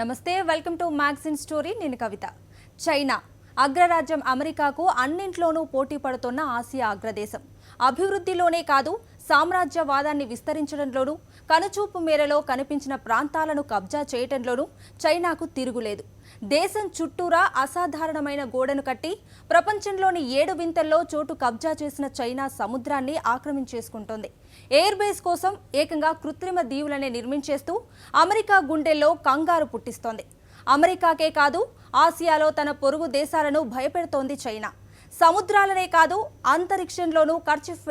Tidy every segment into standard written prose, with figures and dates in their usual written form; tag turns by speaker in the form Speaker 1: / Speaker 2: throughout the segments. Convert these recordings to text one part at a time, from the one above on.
Speaker 1: నమస్తే, welcome to magazine story. నేను కవిత. China అగ్రరాజ్యం అమెరికాకు అన్నింట్లోనూ పోటీ పడుతున్న ఆసియా అగ్రదేశం. అభివృద్ధిలోనే కాదు, సామ్రాజ్యవాదాన్ని విస్తరించడంలోనూ, కనుచూపు మేరలో కనిపించిన ప్రాంతాలను కబ్జా చేయటంలోనూ చైనాకు తిరుగులేదు. దేశం చుట్టూరా అసాధారణమైన గోడను కట్టి ప్రపంచంలోని 7 వింతల్లో చోటు కబ్జా చేసిన చైనా సముద్రాన్ని ఆక్రమించేసుకుంటోంది. ఎయిర్ బేస్ కోసం ఏకంగా కృత్రిమ దీవులనే నిర్మించేస్తూ అమెరికా గుండెల్లో కంగారు పుట్టిస్తోంది. అమెరికాకే కాదు, ఆసియాలో తన పొరుగు దేశాలను భయపెడుతోంది చైనా. సముద్రాలనే కాదు, అంతరిక్షంలోనూ కర్చీఫ్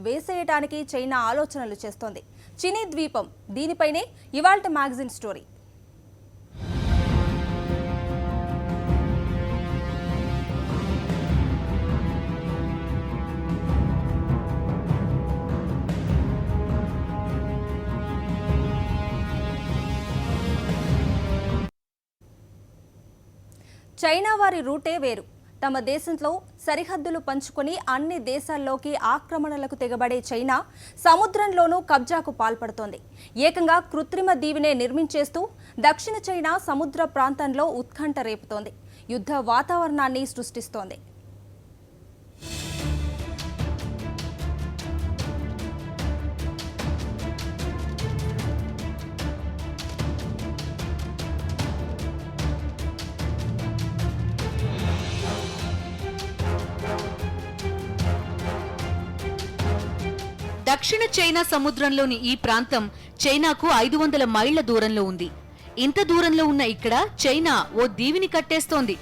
Speaker 1: వేసేయడానికి చైనా ఆలోచనలు చేస్తోంది. చినీ ద్వీపం, దీనిపైనే ఇవాల్టి మ్యాగజైన్ స్టోరీ. చైనా వారి రూటే వేరు. తమ దేశంలో సరిహద్దులు పంచుకొని అన్ని దేశాల్లోకి ఆక్రమణలకు తెగబడే చైనా సముద్రంలోనూ కబ్జాకు పాల్పడుతోంది. ఏకంగా కృత్రిమ దీవినే నిర్మించేస్తూ దక్షిణ చైనా సముద్ర ప్రాంతంలో ఉత్కంఠ రేపుతోంది. యుద్ధ వాతావరణాన్ని సృష్టిస్తోంది.
Speaker 2: దక్షిణ చైనా సముద్రంలోని ఈ ప్రాంతం చైనాకు 500 మైళ్ల దూరంలో ఉంది. ఇంత దూరంలో ఉన్న ఇక్కడ చైనా ఓ దీవిని కట్టేస్తోంది.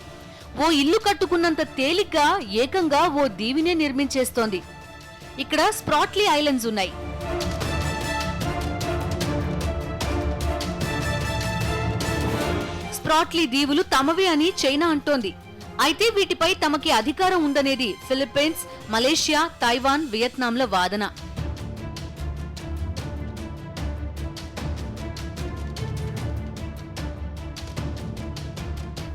Speaker 2: ఓ ఇల్లు కట్టుకున్నంత తేలిగ్గా ఏకంగా ఓ దీవినే నిర్మించేస్తోంది. ఇక్కడ స్ప్రాట్లీ ఐలాండ్స్ ఉన్నాయి. స్ప్రాట్లీ దీవులు తమవే అని చైనా అంటోంది. అయితే వీటిపై తమకి అధికారం ఉందనేది ఫిలిప్పీన్స్, మలేషియా, తైవాన్, వియత్నాంల వాదన.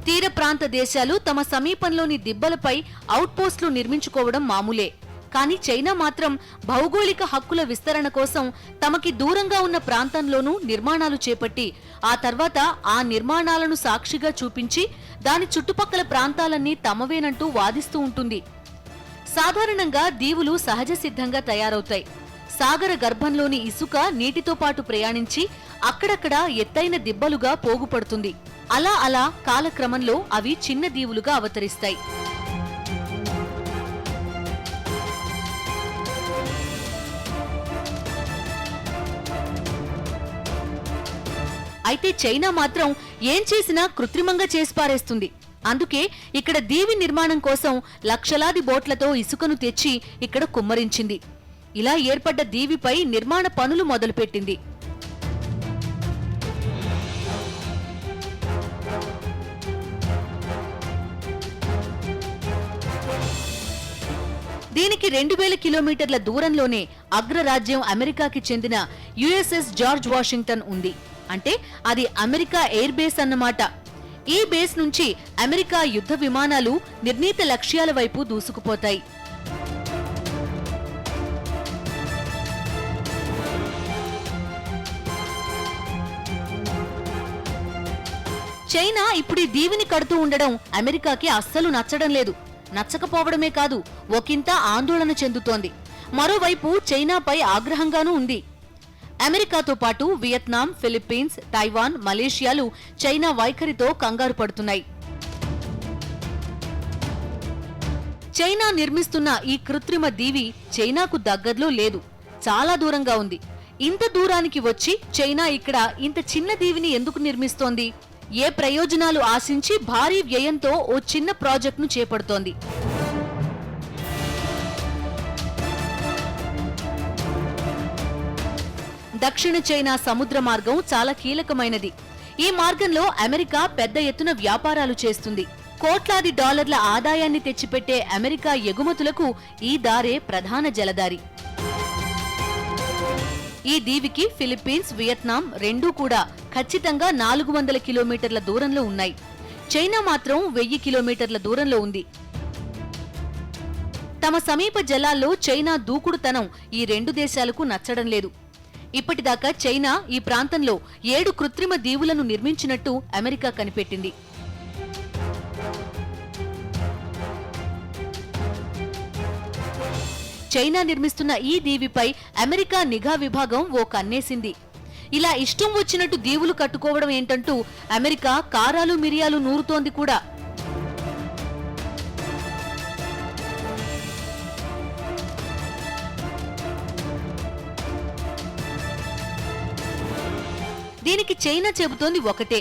Speaker 2: తీర ప్రాంత దేశాలు తమ సమీపంలోని దిబ్బలపై అవుట్పోస్టులు నిర్మించుకోవడం మామూలే. కానీ చైనా మాత్రం భౌగోళిక హక్కుల విస్తరణ కోసం తమకి దూరంగా ఉన్న ప్రాంతంలోనూ నిర్మాణాలు చేపట్టి ఆ తర్వాత ఆ నిర్మాణాలను సాక్షిగా చూపించి దాని చుట్టుపక్కల ప్రాంతాలన్నీ తమవేనంటూ వాదిస్తూ ఉంటుంది. సాధారణంగా దీవులు సహజ సిద్ధంగా తయారవుతాయి. సాగర గర్భంలోని ఇసుక నీటితో పాటు ప్రయాణించి అక్కడక్కడ ఎత్తైన దిబ్బలుగా పోగుపడుతుంది. అలా అలా కాలక్రమంలో అవి చిన్న దీవులుగా అవతరిస్తాయి. అయితే చైనా మాత్రం ఏం చేసినా కృత్రిమంగా చేసి పారేస్తుంది. అందుకే ఇక్కడ దీవి నిర్మాణం కోసం లక్షలాది బోట్లతో ఇసుకను తెచ్చి ఇక్కడ కుమ్మరించింది. ఇలా ఏర్పడ్డ దీవిపై నిర్మాణ పనులు మొదలుపెట్టింది. దీనికి 2000 కిలోమీటర్ల దూరంలోనే అగ్రరాజ్యం అమెరికాకి చెందిన యుఎస్ఎస్ జార్జ్ వాషింగ్టన్ ఉంది. అంటే అది అమెరికా ఎయిర్ బేస్ అన్నమాట. ఈ బేస్ నుంచి అమెరికా యుద్ధ విమానాలు నిర్ణీత లక్ష్యాల వైపు దూసుకుపోతాయి. చైనా ఇప్పుడు ఈ దీవిని కడుతూ ఉండడం అమెరికాకి అస్సలు నచ్చడం లేదు. నచ్చకపోవడమే కాదు, ఒకంత ఆందోళన చెందుతోంది. మరోవైపు చైనాపై ఆగ్రహంగానూ ఉంది. అమెరికాతో పాటు వియత్నాం, ఫిలిప్పీన్స్, తైవాన్, మలేషియాలు చైనా వైఖరితో కంగారు పడుతున్నాయి. చైనా నిర్మిస్తున్న ఈ కృత్రిమ దీవి చైనాకు దగ్గరలో లేదు, చాలా దూరంగా ఉంది. ఇంత దూరానికి వచ్చి చైనా ఇక్కడ ఇంత చిన్న దీవిని ఎందుకు నిర్మిస్తోంది? ఏ ప్రయోజనాలు ఆశించి భారీ వ్యయంతో ఓ చిన్న ప్రాజెక్టును చేపడుతోంది? దక్షిణ చైనా సముద్ర మార్గం చాలా కీలకమైనది. ఈ మార్గంలో అమెరికా పెద్ద ఎత్తున వ్యాపారాలు చేస్తుంది. కోట్లాది డాలర్ల ఆదాయాన్ని తెచ్చిపెట్టే అమెరికా ఎగుమతులకు ఈ దారే ప్రధాన జలదారి. ఈ దీవికి ఫిలిప్పీన్స్, వియత్నాం రెండూ కూడా ఖచ్చితంగా 400 కిలోమీటర్ల దూరంలో ఉన్నాయి. చైనా మాత్రం 1000 కిలోమీటర్ల దూరంలో ఉంది. తమ సమీప జలాల్లో చైనా దూకుడుతనం ఈ రెండు దేశాలకు నచ్చడం లేదు. ఇప్పటిదాకా చైనా ఈ ప్రాంతంలో 7 కృత్రిమ దీవులను నిర్మించినట్టు అమెరికా కనిపెట్టింది. చైనా నిర్మిస్తున్న ఈ దీవిపై అమెరికా నిఘా విభాగం ఓ కన్నేసింది. ఇలా ఇష్టం వచ్చినట్టు దీవులు కట్టుకోవడం ఏంటంటూ అమెరికా కారాలు మిరియాలు నూరుతోంది కూడా. దీనికి చైనా చెబుతోంది ఒకటే,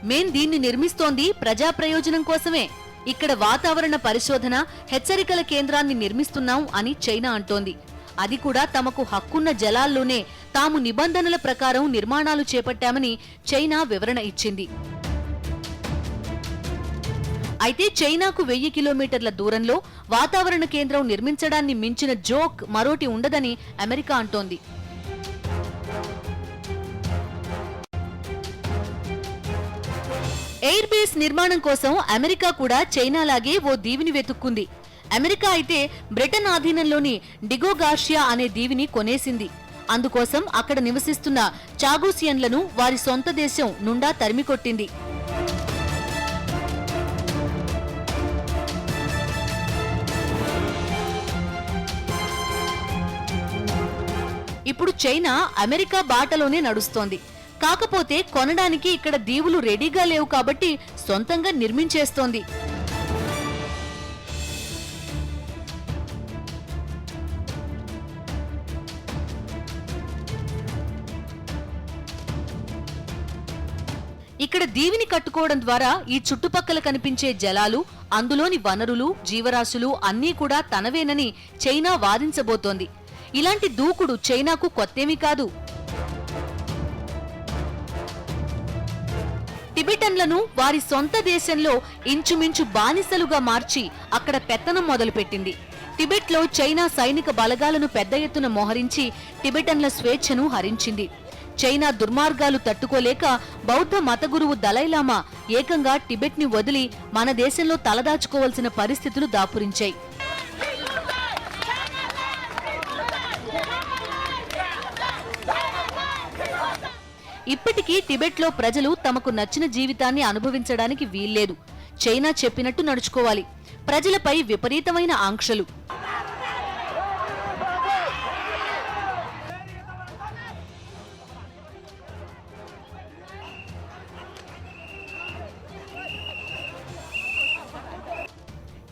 Speaker 2: మేం దీన్ని నిర్మిస్తోంది ప్రజా ప్రయోజనం కోసమే. ఇక్కడ వాతావరణ పరిశోధన, హెచ్చరికల కేంద్రాన్ని నిర్మిస్తున్నాం అని చైనా అంటోంది. అది కూడా తమకు హక్కున్న జలాల్లోనే తాము నిబంధనల ప్రకారం నిర్మాణాలు చేపట్టామని చైనా వివరణ ఇచ్చింది. అయితే చైనాకు 1000 కిలోమీటర్ల దూరంలో వాతావరణ కేంద్రం నిర్మించడాన్ని మించిన జోక్ మరోటి ఉండదని అమెరికా అంటోంది. ఎయిర్ బేస్ నిర్మాణం కోసం అమెరికా కూడా చైనాలాగే ఓ దీవిని వెతుక్కుంది. అమెరికా అయితే బ్రిటన్ ఆధీనంలోని డిగో గార్షియా అనే దీవిని కొనేసింది. అందుకోసం అక్కడ నివసిస్తున్న చాగూసియన్లను వారి సొంత దేశం నుండా తరిమికొట్టింది. ఇప్పుడు చైనా అమెరికా బాటలోనే నడుస్తోంది. కాకపోతే కొనడానికి ఇక్కడ దీవులు రెడీగా లేవు కాబట్టి సొంతంగా నిర్మించేస్తోంది. ఇక్కడ దీవిని కట్టుకోవడం ద్వారా ఈ చుట్టుపక్కల కనిపించే జలాలు, అందులోని వనరులు, జీవరాశులు అన్నీ కూడా తనవేనని చైనా వాదించబోతోంది. ఇలాంటి దూకుడు చైనాకు కొత్తేమీ కాదు. టిబెటన్లను వారి సొంత దేశంలో ఇంచుమించు బానిసలుగా మార్చి అక్కడ పెత్తనం మొదలుపెట్టింది. టిబెట్లో చైనా సైనిక బలగాలను పెద్ద ఎత్తున మోహరించి టిబెటన్ల స్వేచ్ఛను హరించింది. చైనా దుర్మార్గాలు తట్టుకోలేక బౌద్ధ మత గురువు దలైలామా ఏకంగా టిబెట్ని వదిలి మన దేశంలో తలదాచుకోవాల్సిన పరిస్థితులు దాపురించాయి. ఇప్పటికీ టిబెట్లో ప్రజలు తమకు నచ్చిన జీవితాన్ని అనుభవించడానికి వీల్లేదు. చైనా చెప్పినట్టు నడుచుకోవాలి. ప్రజలపై విపరీతమైన ఆంక్షలు.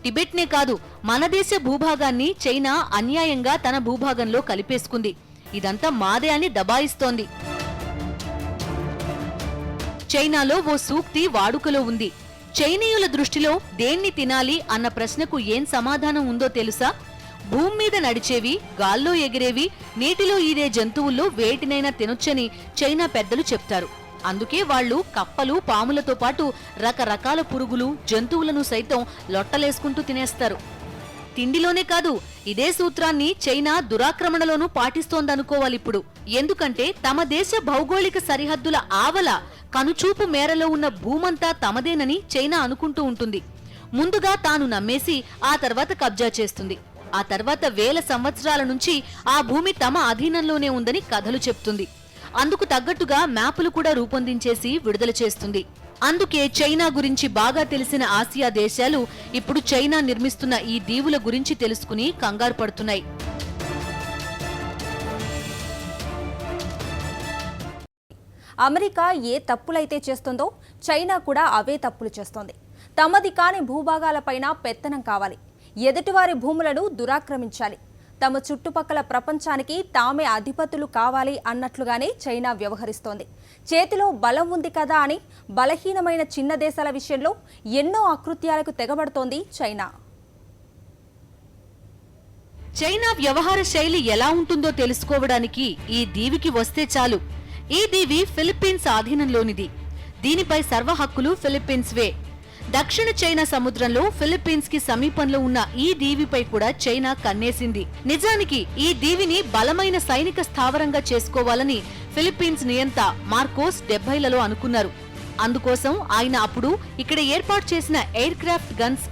Speaker 2: టిబెట్నే కాదు, మన దేశ భూభాగాన్ని చైనా అన్యాయంగా తన భూభాగంలో కలిపేసుకుంది. ఇదంతా మాదే అని దబాయిస్తోంది. చైనాలో ఓ సూక్తి వాడుకలో ఉంది. చైనీయుల దృష్టిలో దేన్ని తినాలి అన్న ప్రశ్నకు ఏం సమాధానం ఉందో తెలుసా? భూమి మీద నడిచేవి, గాల్లో ఎగిరేవి, నీటిలో ఈదే జంతువుల్లో వేటినైనా తినొచ్చని చైనా పెద్దలు చెప్తారు. అందుకే వాళ్లు కప్పలు, పాములతో పాటు రకరకాల పురుగులు, జంతువులను సైతం లొట్టలేసుకుంటూ తినేస్తారు. తిండిలోనే కాదు, ఇదే సూత్రాన్ని చైనా దురాక్రమణలోనూ పాటిస్తోందనుకోవాలిప్పుడు. ఎందుకంటే తమ దేశ భౌగోళిక సరిహద్దుల ఆవల కనుచూపు మేరలో ఉన్న భూమంతా తమదేనని చైనా అనుకుంటూ ఉంటుంది. ముందుగా తాను నమ్మేసి ఆ తర్వాత కబ్జా చేస్తుంది. ఆ తర్వాత 1000 సంవత్సరాల నుంచి ఆ భూమి తమ అధీనంలోనే ఉందని కథలు చెప్తుంది. అందుకు తగ్గట్టుగా మ్యాపులు కూడా రూపొందించేసి విడుదల చేస్తుంది. అందుకే చైనా గురించి బాగా తెలిసిన ఆసియా దేశాలు ఇప్పుడు చైనా నిర్మిస్తున్న ఈ దీవుల గురించి తెలుసుకుని కంగారు పడుతున్నాయి.
Speaker 1: అమెరికా ఏ తప్పులైతే చేస్తుందో చైనా కూడా అవే తప్పులు చేస్తోంది. తమది కాని భూభాగాలపైన పెత్తనం కావాలి, ఎదుటివారి భూములను దురాక్రమించాలి, తమ చుట్టుపక్కల ప్రపంచానికి తామే అధిపతులు కావాలి అన్నట్లుగానే చైనా వ్యవహరిస్తోంది. చేతిలో బలం ఉంది కదా అని బలహీనమైన చిన్న దేశాల విషయంలో ఎన్నో అకృత్యాలకు తెగబడుతోంది చైనా.
Speaker 2: చైనా వ్యవహార శైలి ఎలా ఉంటుందో తెలుసుకోవడానికి ఈ దీవికి వస్తే చాలు. ఈ దీవి ఫిలిప్పీన్స్ ఆధీనంలోనిది. దీనిపై సర్వ హక్కులు ఫిలిప్పీన్స్వే. దక్షిణ చైనా సముద్రంలో ఫిలిప్పీన్స్ కి సమీపంలో ఉన్న ఈ దీవిపై కూడా చైనా కన్నేసింది. నిజానికి ఈ దీవిని బలమైన సైనిక స్థావరంగా చేసుకోవాలని ఫిలిప్పీన్స్ నియంత మార్కోస్ 70లలో అనుకున్నారు. అందుకోసం ఆయన అప్పుడు ఇక్కడ ఏర్పాటు చేసిన ఎయిర్ క్రాఫ్ట్ గన్స్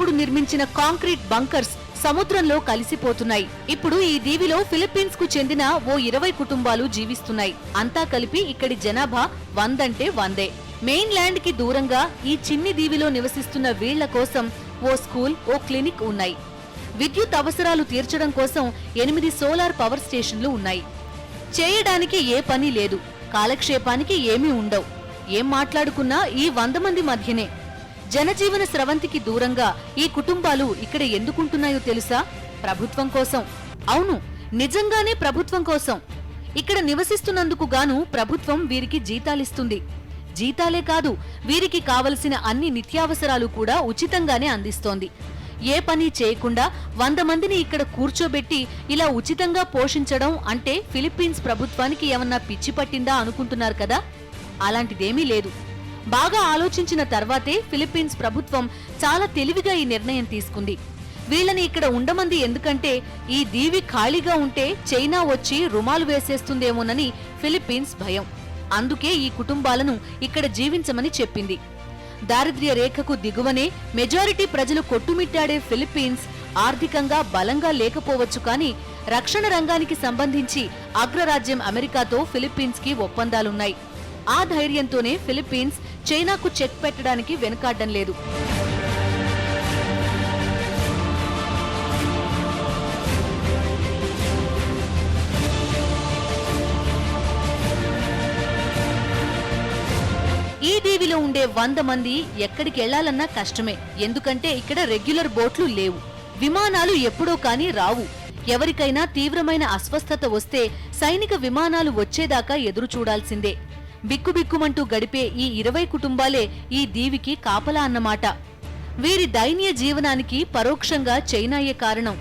Speaker 2: అప్పుడు నిర్మించిన కాంక్రీట్ బంకర్స్ సముద్రంలో కలిసిపోతున్నాయి. ఇప్పుడు ఈ దీవిలో ఫిలిప్పీన్స్ కు చెందిన ఓ 20 కుటుంబాలు జీవిస్తున్నాయి. అంతా కలిపి ఇక్కడి జనాభా 100 అంటే 100. మెయిన్ ల్యాండ్ కి దూరంగా ఈ చిన్ని దీవిలో నివసిస్తున్న వీళ్ల కోసం ఓ స్కూల్, ఓ క్లినిక్ ఉన్నాయి. విద్యుత్ అవసరాలు తీర్చడం కోసం 8 సోలార్ పవర్ స్టేషన్లు ఉన్నాయి. చేయడానికి ఏ పని లేదు, కాలక్షేపానికి ఏమీ ఉండవు. ఏం మాట్లాడుకున్నా ఈ 100 మంది మధ్యనే. జనజీవన స్రవంతికి దూరంగా ఈ కుటుంబాలు ఇక్కడ ఎందుకుంటున్నాయో తెలుసా? ప్రభుత్వం కోసం. అవును, నిజంగానే ప్రభుత్వం కోసం. ఇక్కడ నివసిస్తున్నందుకు గాను ప్రభుత్వం వీరికి జీతాలిస్తుంది. జీతాలే కాదు, వీరికి కావలసిన అన్ని నిత్యావసరాలు కూడా ఉచితంగానే అందిస్తోంది. ఏ పని చేయకుండా 100 మందిని ఇక్కడ కూర్చోబెట్టి ఇలా ఉచితంగా పోషించడం అంటే ఫిలిప్పీన్స్ ప్రభుత్వానికి ఏమన్నా పిచ్చి పట్టిందా అనుకుంటున్నారు కదా? అలాంటిదేమీ లేదు. బాగా ఆలోచించిన తర్వాతే ఫిలిప్పీన్స్ ప్రభుత్వం చాలా తెలివిగా ఈ నిర్ణయం తీసుకుంది. వీళ్ళని ఇక్కడ ఉండమంది ఎందుకంటే ఈ దీవి ఖాళీగా ఉంటే చైనా వచ్చి రుమాలు వేసేస్తుందేమోనని ఫిలిప్పీన్స్ భయం. అందుకే ఈ కుటుంబాలను ఇక్కడ జీవించమని చెప్పింది. దారిద్ర్య రేఖకు దిగువనే మెజారిటీ ప్రజలు కొట్టుమిట్టాడే ఫిలిప్పీన్స్ ఆర్థికంగా బలంగా లేకపోవచ్చు, కానీ రక్షణ రంగానికి సంబంధించి అగ్రరాజ్యం అమెరికాతో ఫిలిప్పీన్స్ కి ఒప్పందాలున్నాయి. ఆ ధైర్యంతోనే ఫిలిప్పీన్స్ చైనాకు చెక్ పెట్టడానికి వెనుకాడ్డం లేదు. ఈ దీవిలో ఉండే 100 మంది ఎక్కడికి వెళ్లాలన్నా కష్టమే. ఎందుకంటే ఇక్కడ రెగ్యులర్ బోట్లు లేవు, విమానాలు ఎప్పుడో కానీ రావు. ఎవరికైనా తీవ్రమైన అస్వస్థత వస్తే సైనిక విమానాలు వచ్చేదాకా ఎదురు చూడాల్సిందే. బిక్కుబిక్కుమంటూ గడిపే ఈ 20 కుటుంబాలే ఈ దీవికి కాపలా అన్నమాట. వీరి దైన్య జీవనానికి పరోక్షంగా చైనాయే కారణం.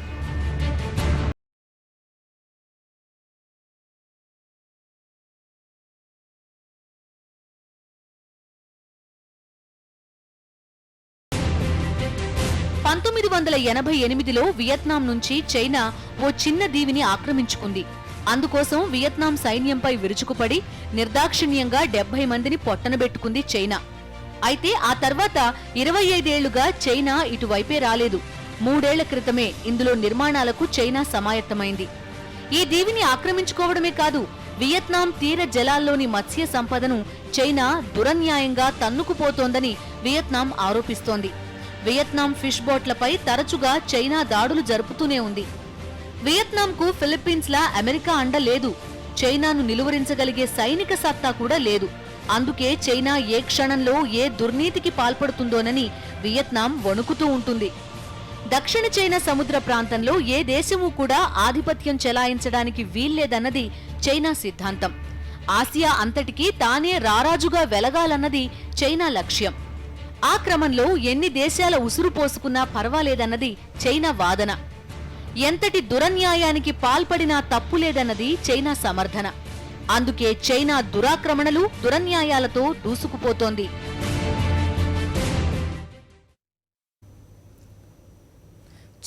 Speaker 2: పంతొమ్మిది 1988లో వియత్నాం నుంచి చైనా ఓ చిన్న దీవిని ఆక్రమించుకుంది. అందుకోసం వియత్నాం సైన్యంపై విరుచుకుపడి నిర్దాక్షిణ్యంగా 70 మందిని పొట్టనబెట్టుకుంది చైనా. అయితే ఆ తర్వాత 25 ఏళ్లుగా చైనా ఇటువైపే రాలేదు. 3 ఏళ్ల క్రితమే ఇందులో నిర్మాణాలకు చైనా సమాయత్తమైంది. ఈ దీవిని ఆక్రమించుకోవడమే కాదు, వియత్నాం తీర జలాల్లోని మత్స్య సంపదను చైనా దురన్యాయంగా తన్నుకుపోతోందని వియత్నాం ఆరోపిస్తోంది. వియత్నాం ఫిష్ బోట్లపై తరచుగా చైనా దాడులు జరుపుతూనే ఉంది. వియత్నాంకు ఫిలిప్పీన్స్ లా అమెరికా అండ లేదు. చైనాను నిలువరించగలిగే సైనిక సత్తా కూడా లేదు. అందుకే చైనా ఏ క్షణంలో ఏ దుర్నీతికి పాల్పడుతుందోనని వియత్నాం వణుకుతూ ఉంటుంది. దక్షిణ చైనా సముద్ర ప్రాంతంలో ఏ దేశమూ కూడా ఆధిపత్యం చెలాయించడానికి వీల్లేదన్నది చైనా సిద్ధాంతం. ఆసియా అంతటికీ తానే రారాజుగా వెలగాలన్నది చైనా లక్ష్యం. ఆ క్రమంలో ఎన్ని దేశాల ఉసురు పోసుకున్నా పర్వాలేదన్నది చైనా వాదన. ఎంతటి దురన్యాయానికి పాల్పడినా తప్పులేదన్నది చైనా సమర్థన. అందుకే చైనా దురాక్రమణలు, దురన్యాయాలతో దూసుకుపోతోంది.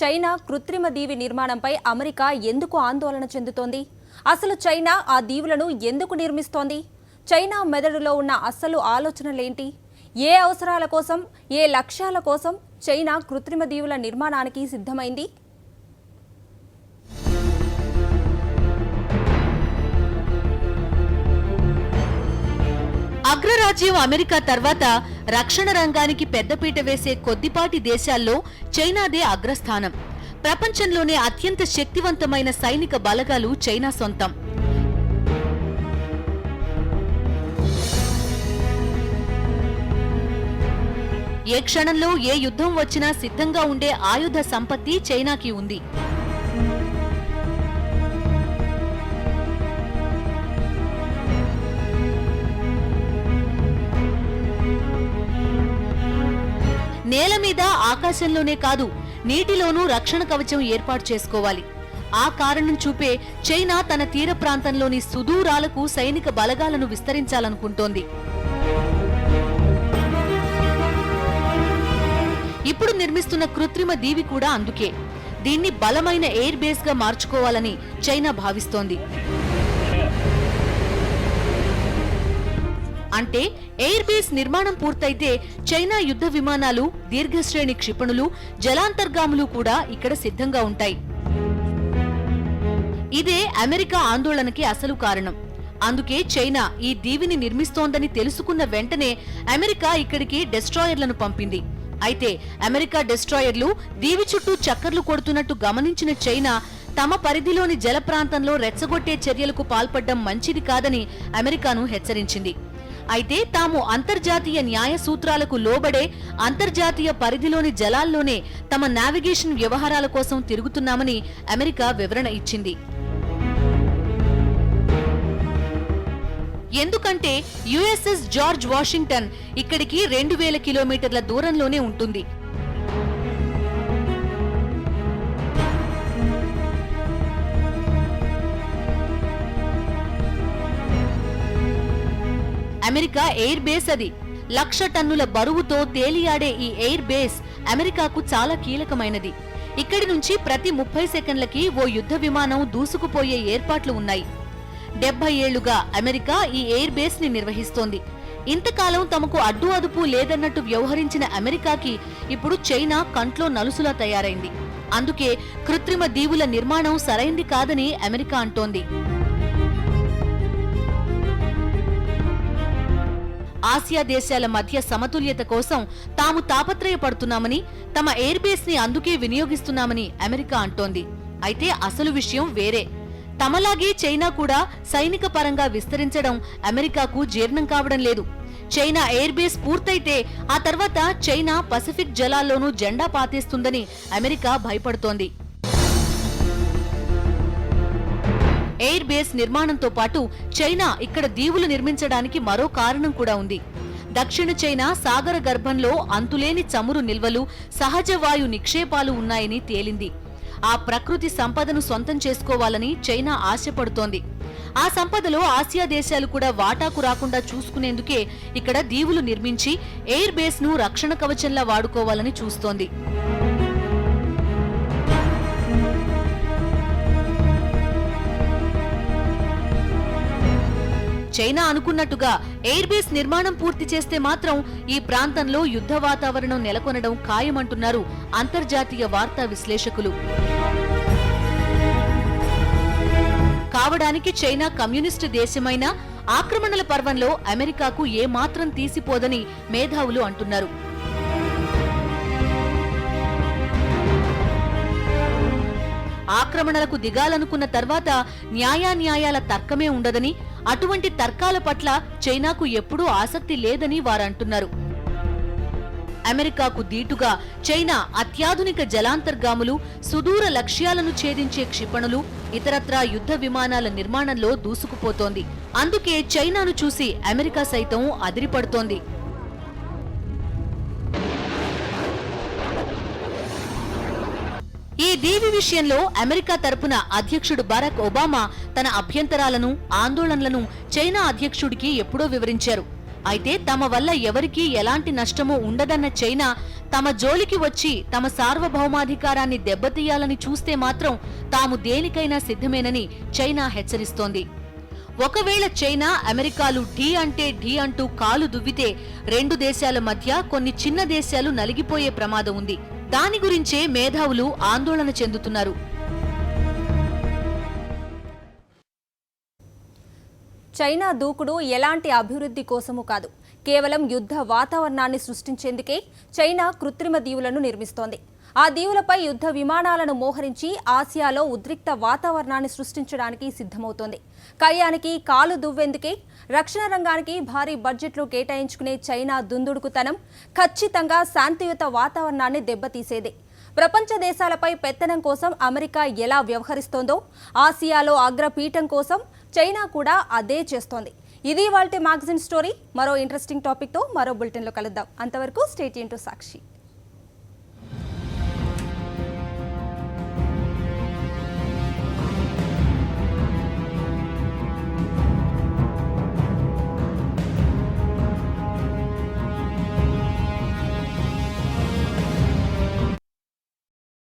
Speaker 1: చైనా కృత్రిమ దీవి నిర్మాణంపై అమెరికా ఎందుకు ఆందోళన చెందుతోంది? అసలు చైనా ఆ దీవులను ఎందుకు నిర్మిస్తోంది? చైనా మెదడులో ఉన్న అసలు ఆలోచనలేంటి? ఏ అవసరాల కోసం, ఏ లక్ష్యాల కోసం చైనా కృత్రిమ దీవుల నిర్మాణానికి సిద్ధమైంది?
Speaker 2: అగ్రరాజ్యం అమెరికా తర్వాత రక్షణ రంగానికి పెద్దపీట వేసే కొద్దిపాటి దేశాల్లో చైనాదే అగ్రస్థానం. ప్రపంచంలోనే అత్యంత శక్తివంతమైన సైనిక బలగాలు చైనా సొంతం. ఏ క్షణంలో ఏ యుద్ధం వచ్చినా సిద్ధంగా ఉండే ఆయుధ సంపత్తి చైనాకి ఉంది. నేల మీద, ఆకాశంలోనే కాదు, నీటిలోనూ రక్షణ కవచం ఏర్పాటు చేసుకోవాలి. ఆ కారణం చూపే చైనా తన తీర ప్రాంతంలోని సుదూరాలకు సైనిక బలగాలను విస్తరించాలనుకుంటోంది. ఇప్పుడు నిర్మిస్తున్న కృత్రిమ దీవి కూడా అందుకే. దీన్ని బలమైన ఎయిర్ బేస్ గా మార్చుకోవాలని చైనా భావిస్తోంది. అంటే ఎయిర్ బేస్ నిర్మాణం పూర్తయితే చైనా యుద్ధ విమానాలు, దీర్ఘశ్రేణి క్షిపణులు, జలాంతర్గాములు కూడా ఇక్కడ సిద్ధంగా ఉంటాయి. ఇదే అమెరికా ఆందోళనకి అసలు కారణం. అందుకే చైనా ఈ దీవిని నిర్మిస్తోందని తెలుసుకున్న వెంటనే అమెరికా ఇక్కడికి డెస్ట్రాయర్లను పంపింది. అయితే అమెరికా డెస్ట్రాయర్లు దీవి చుట్టూ చక్కర్లు కొడుతున్నట్టు గమనించిన చైనా తమ పరిధిలోని జల ప్రాంతంలో రెచ్చగొట్టే చర్యలకు పాల్పడ్డం మంచిది కాదని అమెరికాను హెచ్చరించింది. అయితే తాము అంతర్జాతీయ న్యాయ సూత్రాలకు లోబడే అంతర్జాతీయ పరిధిలోని జలాల్లోనే తమ నావిగేషన్ వ్యవహారాల కోసం తిరుగుతున్నామని అమెరికా వివరణ ఇచ్చింది. ఎందుకంటే యుఎస్ఎస్ జార్జ్ వాషింగ్టన్ ఇక్కడికి 2000 కిలోమీటర్ల దూరంలోనే ఉంటుంది. అమెరికా ఎయిర్ బేస్ అది. 1,00,000 టన్నుల బరువుతో తేలియాడే ఈ ఎయిర్ బేస్ అమెరికాకు చాలా కీలకమైనది. ఇక్కడి నుంచి ప్రతి 30 సెకండ్లకి ఓ యుద్ధ విమానం దూసుకుపోయే ఏర్పాట్లు ఉన్నాయి. 70 ఏళ్లుగా అమెరికా ఈ ఎయిర్ బేస్ ని నిర్వహిస్తోంది. ఇంతకాలం తమకు అడ్డు అదుపు లేదన్నట్టు వ్యవహరించిన అమెరికాకి ఇప్పుడు చైనా కంట్లో నలుసులా తయారైంది. అందుకే కృత్రిమ దీవుల నిర్మాణం సరైంది కాదని అమెరికా అంటోంది. ఆసియా దేశాల మధ్య సమతుల్యత కోసం తాము తాపత్రయపడుతున్నామని, తమ ఎయిర్ బేస్ ని అందుకే వినియోగిస్తున్నామని అమెరికా అంటోంది. అయితే అసలు విషయం వేరే. తమలాగే చైనా కూడా సైనిక పరంగా విస్తరించడం అమెరికాకు జీర్ణం కావడం లేదు. చైనా ఎయిర్ బేస్ పూర్తయితే ఆ తర్వాత చైనా పసిఫిక్ జలాల్లోనూ జెండా పాతేస్తుందని అమెరికా భయపడుతోంది. ఎయిర్ బేస్ నిర్మాణంతో పాటు చైనా ఇక్కడ దీవులు నిర్మించడానికి మరో కారణం కూడా ఉంది. దక్షిణ చైనా సాగర గర్భంలో అంతులేని చమురు నిల్వలు, సహజ వాయు నిక్షేపాలు ఉన్నాయని తేలింది. ఆ ప్రకృతి సంపదను సొంతం చేసుకోవాలని చైనా ఆశపడుతోంది. ఆ సంపదలో ఆసియా దేశాలు కూడా వాటాకు రాకుండా చూసుకునేందుకే ఇక్కడ దీవులు నిర్మించి ఎయిర్ బేస్ ను రక్షణ కవచంలా వాడుకోవాలని చూస్తోంది. చైనా అనుకున్నట్టుగా ఎయిర్ బేస్ నిర్మాణం పూర్తి చేస్తే మాత్రం ఈ ప్రాంతంలో యుద్ధ వాతావరణం నెలకొనడం ఖాయమంటున్నారు అంతర్జాతీయ వార్తా విశ్లేషకులు. కావడానికి చైనా కమ్యూనిస్టు దేశమైన ఆక్రమణల పర్వంలో అమెరికాకు ఏమాత్రం తీసిపోదని మేధావులు అంటున్నారు. ఆక్రమణలకు దిగాలనుకున్న తర్వాత న్యాయాల తర్కమే ఉండదని, అటువంటి తర్కాల పట్ల చైనాకు ఎప్పుడూ ఆసక్తి లేదని వారంటున్నారు. అమెరికాకు దీటుగా చైనా అత్యాధునిక జలాంతర్గాములు, సుదూర లక్ష్యాలను ఛేదించే క్షిపణులు, ఇతరత్రా యుద్ధ విమానాల నిర్మాణంలో దూసుకుపోతోంది. అందుకే చైనాను చూసి అమెరికా సైతం అదిరిపడుతోంది. ఈ దీవి విషయంలో అమెరికా తరపున అధ్యక్షుడు బరాక్ ఒబామా తన అభ్యంతరాలను, ఆందోళనలను చైనా అధ్యక్షుడికి ఎప్పుడో వివరించారు. అయితే తమ వల్ల ఎవరికీ ఎలాంటి నష్టమూ ఉండదన్న చైనా తమ జోలికి వచ్చి తమ సార్వభౌమాధికారాన్ని దెబ్బతీయాలని చూస్తే మాత్రం తాము దేనికైనా సిద్ధమేనని చైనా హెచ్చరిస్తోంది. ఒకవేళ చైనా, అమెరికాలు ఢీ అంటే ఢీ అంటూ కాలు దువ్వితే 2 దేశాల మధ్య కొన్ని చిన్న దేశాలు నలిగిపోయే ప్రమాదం ఉంది. దాని గురించే మేధావులు ఆందోళన చెందుతున్నారు.
Speaker 1: చైనా దూకుడు ఎలాంటి అభివృద్ధి కోసము కాదు, కేవలం యుద్ధ వాతావరణాన్ని సృష్టించేందుకే చైనా కృత్రిమ దీవులను నిర్మిస్తోంది. ఆ దీవులపై యుద్ధ విమానాలను మోహరించి ఆసియాలో ఉద్రిక్త వాతావరణాన్ని సృష్టించడానికి సిద్ధమవుతోంది. కయ్యానికి కాలు దువ్వేందుకే రక్షణ రంగానికి భారీ బడ్జెట్లు కేటాయించుకునే చైనా దుందుడుకుతనం ఖచ్చితంగా శాంతియుత వాతావరణాన్ని దెబ్బతీసేదే. ప్రపంచ దేశాలపై పెత్తనం కోసం అమెరికా ఎలా వ్యవహరిస్తోందో ఆసియాలో అగ్రపీఠం కోసం చైనా కూడా అదే చేస్తోంది. ఇది ఇవాల్టి మ్యాగజైన్ స్టోరీ. మరో ఇంట్రెస్టింగ్ టాపిక్తో మరో బులెటిన్లో కలుద్దాం. అంతవరకు స్టే ట్యూన్ టు సాక్షి.